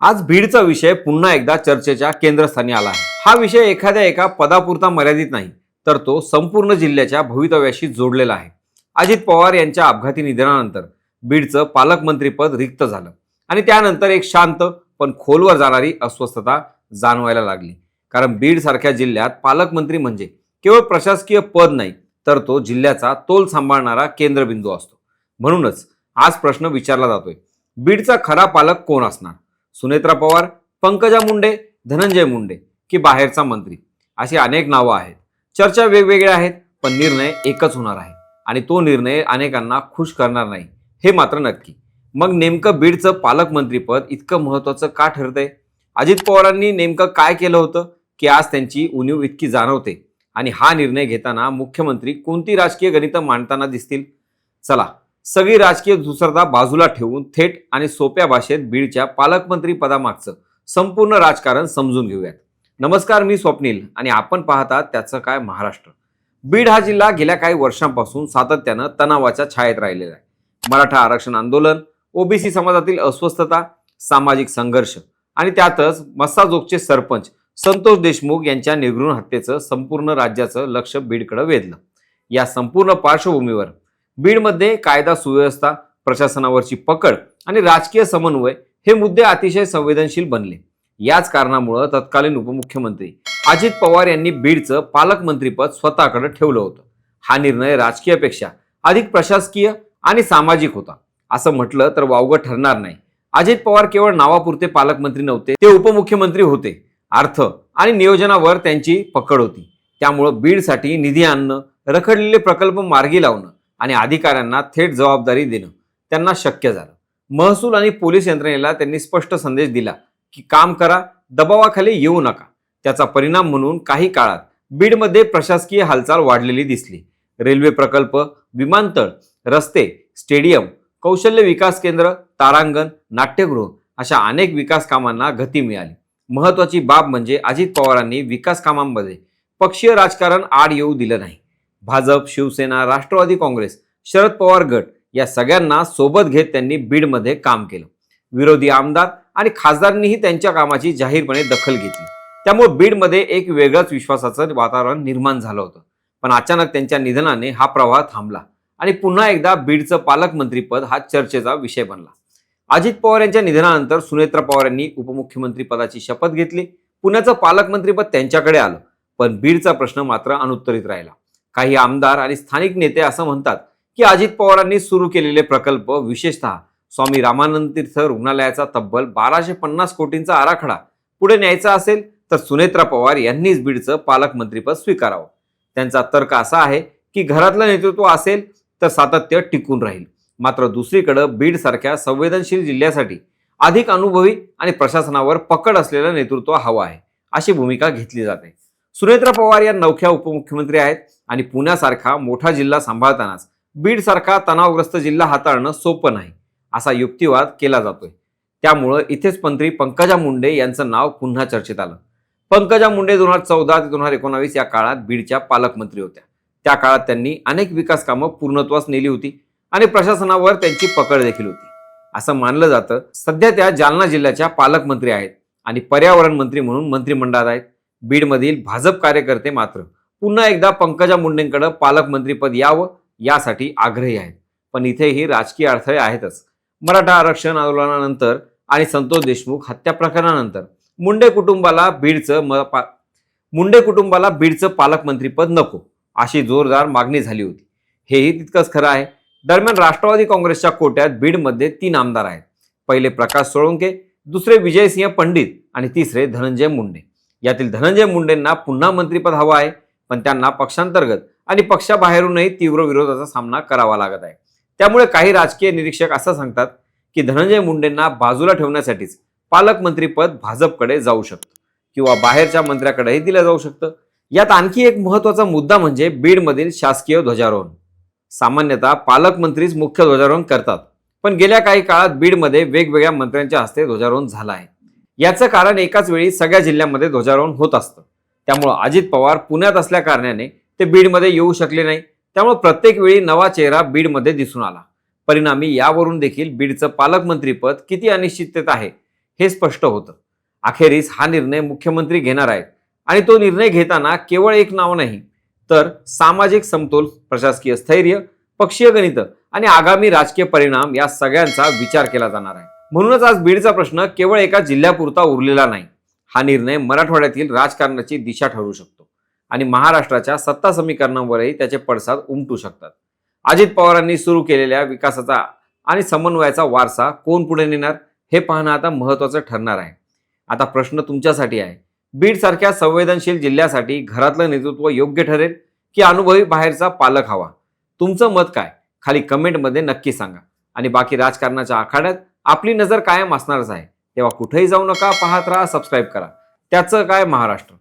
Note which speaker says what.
Speaker 1: आज बीडचा विषय पुन्हा एकदा चर्चेच्या केंद्रस्थानी आला आहे। हा विषय एखाद्या एका पदापुरता मर्यादित नाही, तर तो संपूर्ण जिल्ह्याच्या भवितव्याशी जोडलेला आहे। अजित पवार यांच्या अपघाती निधनानंतर बीडचं पालकमंत्रीपद रिक्त झालं आणि त्यानंतर एक शांत पण खोलवर जाणारी अस्वस्थता जाणवायला लागली। कारण बीड सारख्या जिल्ह्यात पालकमंत्री म्हणजे केवळ प्रशासकीय पद नाही, तर तो जिल्ह्याचा तोल सांभाळणारा केंद्रबिंदू असतो। म्हणूनच आज प्रश्न विचारला जातोय, बीडचा खरा पालक कोण असणार? सुनेत्रा पवार, पंकजा मुंडे, धनंजय मुंडे की बाहेरचा मंत्री? अशी अनेक नावं आहेत। चर्चा वेगवेगळ्या आहेत, पण निर्णय एकच होणार आहे आणि तो निर्णय अनेकांना खुश करणार नाही, हे मात्र नक्की। मग नेमकं बीडचं पालकमंत्रीपद इतकं महत्त्वाचं का ठरतंय? अजित पवारांनी नेमकं काय केलं होतं की आज त्यांची उणीव इतकी जाणवते? आणि हा निर्णय घेताना मुख्यमंत्री कोणती राजकीय गणितं मांडताना दिसतील? चला, सगळी राजकीय धुसरता बाजूला ठेवून थेट आणि सोप्या भाषेत बीडच्या पालकमंत्री पदामागचं संपूर्ण राजकारण समजून घेऊयात। नमस्कार, मी स्वप्नील आणि आपण पाहतात त्याचं काय महाराष्ट्र। बीड हा जिल्हा गेल्या काही वर्षांपासून सातत्यानं तणावाच्या छायेत राहिलेला आहे। मराठा आरक्षण आंदोलन, ओबीसी समाजातील अस्वस्थता, सामाजिक संघर्ष आणि त्यातच मस्साजोगचे सरपंच संतोष देशमुख यांच्या निर्घृण हत्येचं संपूर्ण राज्याचं लक्ष बीडकडे वेधलं। या संपूर्ण पार्श्वभूमीवर बीडमध्ये कायदा सुव्यवस्था, प्रशासनावरची पकड आणि राजकीय समन्वय हे मुद्दे अतिशय संवेदनशील बनले। याच कारणामुळे तत्कालीन उपमुख्यमंत्री अजित पवार यांनी बीडचं पालकमंत्रीपद स्वतःकडे ठेवलं होतं। हा निर्णय राजकीयपेक्षा अधिक प्रशासकीय आणि सामाजिक होता, असं म्हटलं तर वावगं ठरणार नाही। अजित पवार केवळ नावापुरते पालकमंत्री नव्हते, ते उपमुख्यमंत्री होते। अर्थ आणि नियोजनावर त्यांची पकड होती। त्यामुळे बीडसाठी निधी आणणं, रखडलेले प्रकल्प मार्गी लावणं आणि अधिकाऱ्यांना थेट जबाबदारी देणं त्यांना शक्य झालं। महसूल आणि पोलीस यंत्रणेला त्यांनी स्पष्ट संदेश दिला की काम करा, दबावाखाली येऊ नका। त्याचा परिणाम म्हणून काही काळात बीडमध्ये प्रशासकीय हालचाल वाढलेली दिसली। रेल्वे प्रकल्प, विमानतळ, रस्ते, स्टेडियम, कौशल्य विकास केंद्र, तारांगण, नाट्यगृह अशा अनेक विकास कामांना गती मिळाली। महत्वाची बाब म्हणजे अजित पवारांनी विकास कामांमध्ये पक्षीय राजकारण आड येऊ दिलं नाही। भाजप, शिवसेना, राष्ट्रवादी काँग्रेस, शरद पवार गट या सगळ्यांना सोबत घेत त्यांनी बीडमध्ये काम केलं। विरोधी आमदार आणि खासदारांनीही त्यांच्या कामाची जाहीरपणे दखल घेतली। त्यामुळे बीडमध्ये एक वेगळंच विश्वासाचं वातावरण निर्माण झालं होतं। पण अचानक त्यांच्या निधनाने हा प्रवाह थांबला आणि पुन्हा एकदा बीडचं पालकमंत्रीपद हा चर्चेचा विषय बनला। अजित पवार यांच्या निधनानंतर सुनेत्रा पवार यांनी उपमुख्यमंत्री पदाची शपथ घेतली। पुण्याचं पालकमंत्रीपद त्यांच्याकडे आलं, पण बीडचा प्रश्न मात्र अनुत्तरित राहिला। काही आमदार आणि स्थानिक नेते असं म्हणतात की अजित पवारांनी सुरू केलेले प्रकल्प, विशेषतः स्वामी रामानंद तीर्थ रुग्णालयाचा तब्बल 1250 कोटींचा आराखडा पुढे न्यायचा असेल तर सुनेत्रा पवार यांनीच बीडचं पालकमंत्रीपद स्वीकारावं। त्यांचा तर्क असा आहे की घरातलं नेतृत्व असेल तर सातत्य टिकून राहील, मात्र दुसरीकडे बीड सारख्या संवेदनशील जिल्ह्यासाठी अधिक अनुभवी आणि प्रशासनावर पकड असलेलं नेतृत्व हवं आहे, अशी भूमिका घेतली जाते। सुनेत्रा पवार या नवख्या उपमुख्यमंत्री आहेत आणि पुण्यासारखा मोठा जिल्हा सांभाळतानाच बीड सारखा तणावग्रस्त जिल्हा हाताळणं सोपं नाही, असा युक्तिवाद केला जातोय। त्यामुळे इथेच मंत्री पंकजा मुंडे यांचं नाव पुन्हा चर्चेत आलं। पंकजा मुंडे 2014 ते 2019 या काळात बीडच्या पालकमंत्री होत्या। त्या काळात त्यांनी अनेक विकास कामं पूर्णत्वास नेली होती आणि प्रशासनावर त्यांची पकड देखील होती। असं मानलं जातं सध्या त्या जालना जिल्ह्याच्या पालकमंत्री आहेत आणि पर्यावरण मंत्री म्हणून मंत्रिमंडळात आहेत। बीडमधील भाजप कार्यकर्ते मात्र पुन्हा एकदा पंकजा मुंडेंकडे पालकमंत्रीपद यावं यासाठी आग्रही आहेत। पण इथेही राजकीय अडथळे आहेतच। मराठा आरक्षण आंदोलनानंतर आणि संतोष देशमुख हत्या प्रकरणानंतर मुंडे कुटुंबाला बीडचं पालकमंत्रीपद नको अशी जोरदार मागणी झाली होती। हेही तितकंच खरं आहे। दरम्यान राष्ट्रवादी काँग्रेसच्या कोट्यात बीडमध्ये 3 आमदार आहेत। पहिले प्रकाश सोळंके, दुसरे विजयसिंह पंडित आणि तिसरे धनंजय मुंडे। यातील धनंजय मुंडेंना पुन्हा मंत्रिपद हवं आहे, पण त्यांना पक्षांतर्गत आणि पक्षाबाहेरूनही तीव्र विरोधाचा सामना करावा लागत आहे। त्यामुळे काही राजकीय निरीक्षक असं सांगतात की धनंजय मुंडेंना बाजूला ठेवण्यासाठीच पालकमंत्रीपद भाजपकडे जाऊ शकतं किंवा बाहेरच्या मंत्र्याकडेही दिलं जाऊ शकतं। यात आणखी एक महत्त्वाचा मुद्दा म्हणजे बीडमधील शासकीय ध्वजारोहण। सामान्यतः पालकमंत्रीच मुख्य ध्वजारोहण करतात, पण गेल्या काही काळात बीडमध्ये वेगवेगळ्या मंत्र्यांच्या हस्ते ध्वजारोहण झालं आहे। याचं कारण एकाच वेळी सगळ्या जिल्ह्यांमध्ये ध्वजारोहण होत असतं। त्यामुळे अजित पवार पुण्यात असल्या कारणाने ते बीडमध्ये येऊ शकले नाही। त्यामुळे प्रत्येक वेळी नवा चेहरा बीडमध्ये दिसून आला। परिणामी यावरून देखील बीडचं पालकमंत्रीपद किती अनिश्चिततेत आहे हे स्पष्ट होतं. अखेरीस हा निर्णय मुख्यमंत्री घेणार आहेत आणि तो निर्णय घेताना केवळ एक नाव नाही, तर सामाजिक समतोल, प्रशासकीय स्थैर्य, पक्षीय गणित आणि आगामी राजकीय परिणाम या सगळ्यांचा विचार केला जाणार आहे. म्हणूनच आज बीडचा प्रश्न केवळ एका जिल्ह्यापुरता उरलेला नाही. हा निर्णय मराठवाड्यातील राजकारणाची दिशा ठरू शकतो आणि महाराष्ट्राच्या सत्ता समीकरणावरही त्याचे पडसाद उमटू शकतात. अजित पवारांनी सुरू केलेल्या विकासाचा आणि समन्वयाचा वारसा कोण पुढे नेणार हे पाहणं आता महत्त्वाचं ठरणार आहे. आता प्रश्न तुमच्यासाठी आहे, बीड सारख्या संवेदनशील जिल्ह्यासाठी घरातलं नेतृत्व योग्य ठरेल की अनुभवी बाहेरचा पालक हवा? तुमचं मत काय? खाली कमेंटमध्ये नक्की सांगा. आणि बाकी राजकारणाच्या आखाड्यात आपली नजर कायम असणारच आहे. तेव्हा कुठेही जाऊ नका, पाहत राहा, सबस्क्राईब करा. त्याचं काय महाराष्ट्र.